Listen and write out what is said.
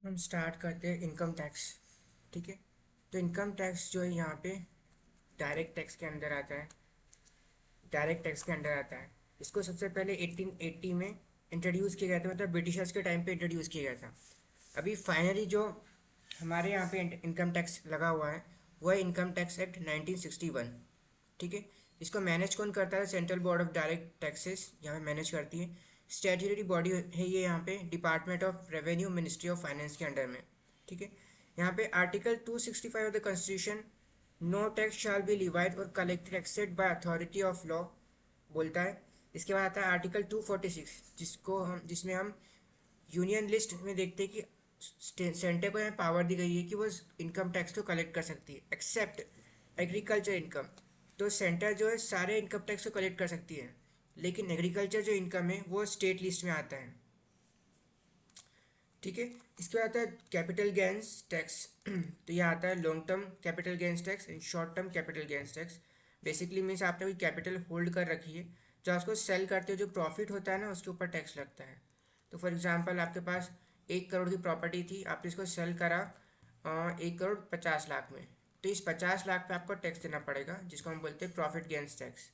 हम स्टार्ट करते हैं इनकम टैक्स। ठीक है। तो इनकम टैक्स जो है यहाँ पे डायरेक्ट टैक्स के अंदर आता है। डायरेक्ट टैक्स के अंदर आता है। इसको सबसे पहले 1880 में इंट्रोड्यूस किया गया था, मतलब ब्रिटिशर्स के टाइम पे इंट्रोड्यूस किया गया था। अभी फाइनली जो हमारे यहाँ पे इनकम टैक्स लगा हुआ है वह इनकम टैक्स एक्ट 1961। ठीक है। इसको मैनेज कौन करता है? Central board of direct taxes यहाँ पे मैनेज करती है। स्टैट्यूटरी बॉडी है ये यहाँ पे department of revenue ministry of finance के अंडर में। ठीक है। यहाँ पे article 265 of the constitution no tax shall be levied और collected except by authority of law बोलता है। इसके बाद आता है आर्टिकल 246, जिसमें हम यूनियन लिस्ट में देखते हैं कि सेंटर को यहाँ पावर दी गई है कि वो इनकम टैक्स को कलेक्ट कर सकती है एक्सेप्ट एग्रीकल्चर इनकम। तो सेंटर जो है सारे इनकम टैक्स को कलेक्ट कर सकती है, लेकिन एग्रीकल्चर जो इनकम है वो स्टेट लिस्ट में आता है। ठीक है। इसके बाद आता है कैपिटल गेन्स टैक्स। तो यह आता है long term capital gains tax and short term capital gains tax. Basically means आपने कोई कैपिटल होल्ड कर रखी है, जो उसको सेल करते हो जो प्रॉफिट होता है ना उसके ऊपर टैक्स लगता है। तो फॉर एग्जांपल आपके पास 1 करोड़ की प्रॉपर्टी थी, आपने इसको सेल करा 1 करोड़ 50 लाख में। तो इस 50 लाख पे आपको टैक्स देना पड़ेगा, जिसको हम बोलते हैं प्रॉफिट गेन्स टैक्स।